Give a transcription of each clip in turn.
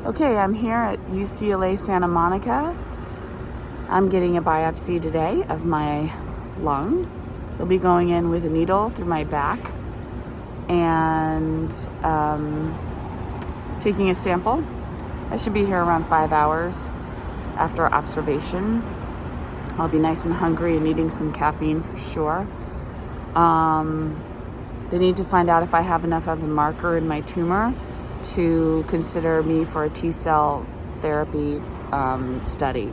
Okay, I'm here at UCLA Santa Monica. I'm getting a biopsy today of my lung. They'll be going in with a needle through my back and taking a sample. I should be here around 5 hours after observation. I'll be nice and hungry and needing some caffeine for sure. They need to find out if I have enough of a marker in my tumor to consider me for a T-cell therapy study.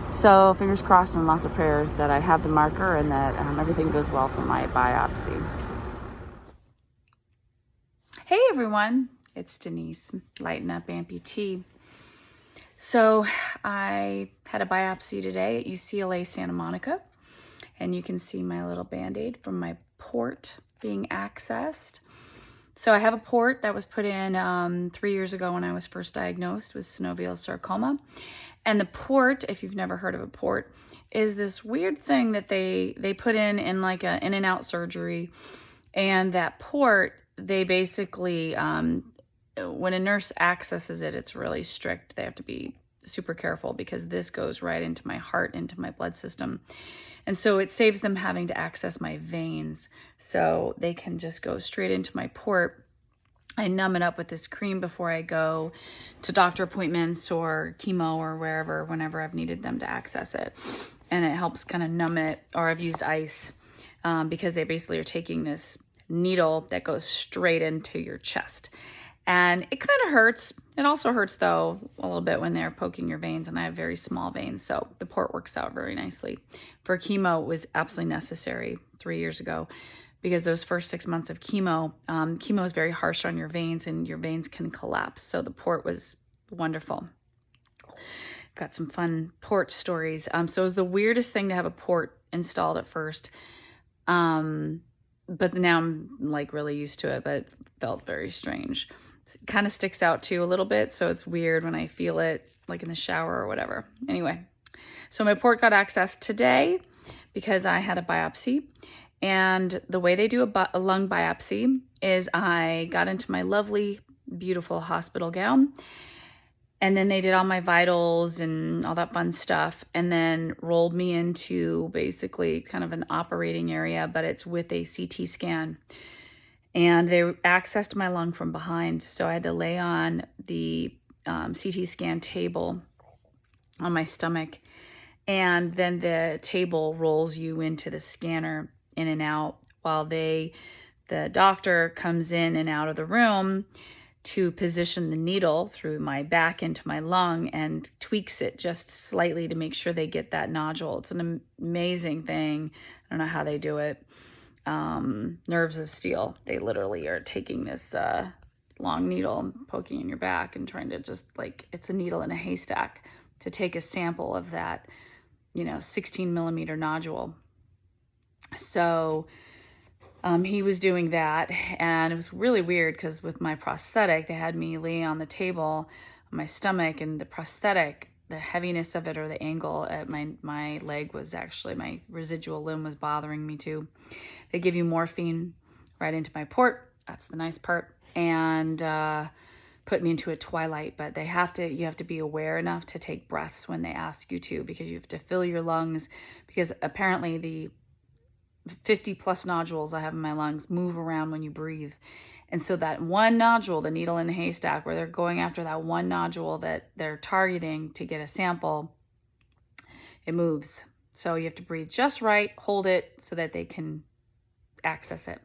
So fingers crossed and lots of prayers that I have the marker and that everything goes well for my biopsy. Hey everyone, it's Denise, Lighten Up Amputee. So I had a biopsy today at UCLA Santa Monica, and you can see my little Band-Aid from my port being accessed. So I have a port that was put in 3 years ago when I was first diagnosed with synovial sarcoma. And the port, if you've never heard of a port, is this weird thing that they put in like a in and out surgery. And that port, they basically, when a nurse accesses it, it's really strict. They have to be super careful because this goes right into my heart, into my blood system. And so it saves them having to access my veins. So they can just go straight into my port. I numb it up with this cream before I go to doctor appointments or chemo or wherever, whenever I've needed them to access it. And it helps kind of numb it, or I've used ice because they basically are taking this needle that goes straight into your chest. And it kind of hurts. It also hurts, though, a little bit when they're poking your veins, and I have very small veins, so the port works out very nicely. For chemo, it was absolutely necessary 3 years ago because those first 6 months of chemo is very harsh on your veins, and your veins can collapse, so the port was wonderful. Got some fun port stories. So it was the weirdest thing to have a port installed at first, but now I'm like really used to it, but it felt very strange. It kind of sticks out too a little bit, so it's weird when I feel it like in the shower or whatever. Anyway, so my port got accessed today because I had a biopsy, and the way they do a lung biopsy is I got into my lovely, beautiful hospital gown, and then they did all my vitals and all that fun stuff, and then rolled me into basically kind of an operating area, but it's with a CT scan. And they accessed my lung from behind. So I had to lay on the CT scan table on my stomach. And then the table rolls you into the scanner in and out while the doctor comes in and out of the room to position the needle through my back into my lung and tweaks it just slightly to make sure they get that nodule. It's an amazing thing. I don't know how they do it. Nerves of steel. They literally are taking this long needle and poking in your back and trying to just like, it's a needle in a haystack to take a sample of that, 16 millimeter nodule. So he was doing that, and it was really weird because with my prosthetic, they had me lay on the table on my stomach, and the prosthetic, the heaviness of it or the angle at my leg was actually, my residual limb was bothering me too. They give you morphine right into my port. That's the nice part. And put me into a twilight, but you have to be aware enough to take breaths when they ask you to, because you have to fill your lungs, because apparently the 50 plus nodules I have in my lungs move around when you breathe. And so that one nodule, the needle in the haystack, where they're going after that one nodule that they're targeting to get a sample, it moves. So you have to breathe just right, hold it so that they can access it.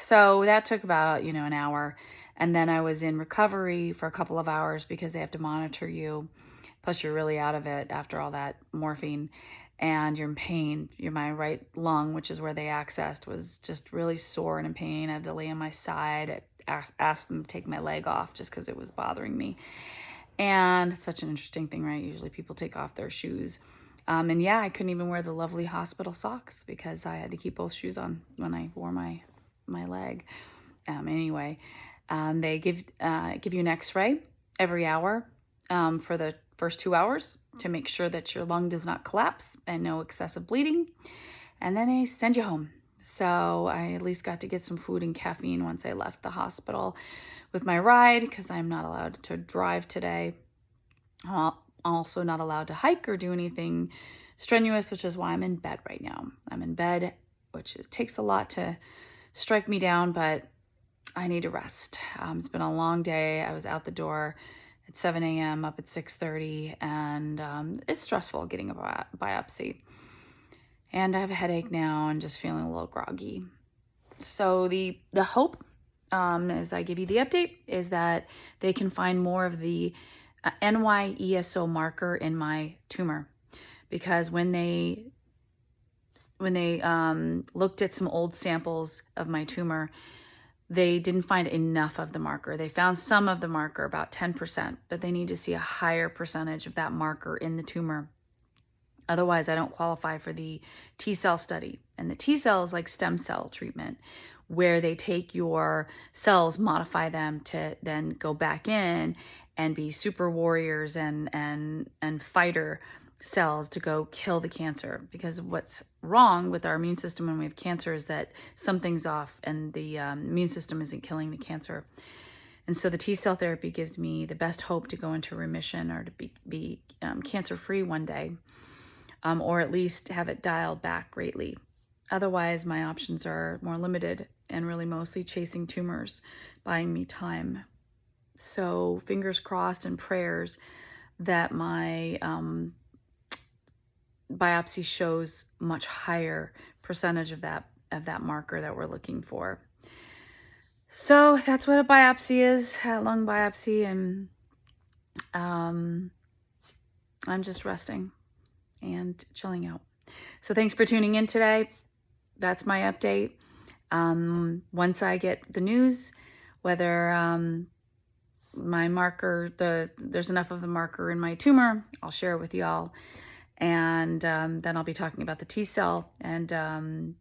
So that took about, an hour. And then I was in recovery for a couple of hours because they have to monitor you. Plus you're really out of it after all that morphine. And you're in pain. My right lung, which is where they accessed, was just really sore and in pain. I had to lay on my side. I asked them to take my leg off just because it was bothering me. And it's such an interesting thing, right? Usually people take off their shoes. And yeah, I couldn't even wear the lovely hospital socks because I had to keep both shoes on when I wore my leg. Anyway, they give you an x-ray every hour for the first 2 hours to make sure that your lung does not collapse and no excessive bleeding. And then they send you home. So I at least got to get some food and caffeine once I left the hospital with my ride, because I'm not allowed to drive today. I'm also not allowed to hike or do anything strenuous, which is why I'm in bed right now. I'm in bed, which takes a lot to strike me down, but I need to rest. It's been a long day. I was out the door at 7 a.m., up at 6:30, and it's stressful getting a biopsy. And I have a headache now and just feeling a little groggy. So the hope, as I give you the update, is that they can find more of the NY-ESO marker in my tumor, because when they looked at some old samples of my tumor, they didn't find enough of the marker. They found some of the marker, about 10%, but they need to see a higher percentage of that marker in the tumor. Otherwise, I don't qualify for the T-cell study. And the T-cell is like stem cell treatment, where they take your cells, modify them to then go back in and be super warriors and fighter cells to go kill the cancer. Because what's wrong with our immune system when we have cancer is that something's off and the immune system isn't killing the cancer. And so the T-cell therapy gives me the best hope to go into remission or to be cancer-free one day. Or at least have it dialed back greatly. Otherwise, my options are more limited and really mostly chasing tumors, buying me time. So fingers crossed and prayers that my biopsy shows much higher percentage of that marker that we're looking for. So that's what a biopsy is, a lung biopsy, and I'm just resting and chilling out. So thanks for tuning in today. That's my update. Once I get the news, whether my marker, there's enough of the marker in my tumor, I'll share it with y'all. And then I'll be talking about the T-cell and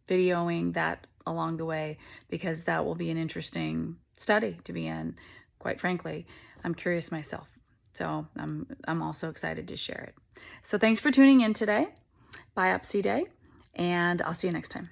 videoing that along the way, because that will be an interesting study to be in, quite frankly. I'm curious myself. So I'm also excited to share it. So thanks for tuning in today, Biopsy Day, and I'll see you next time.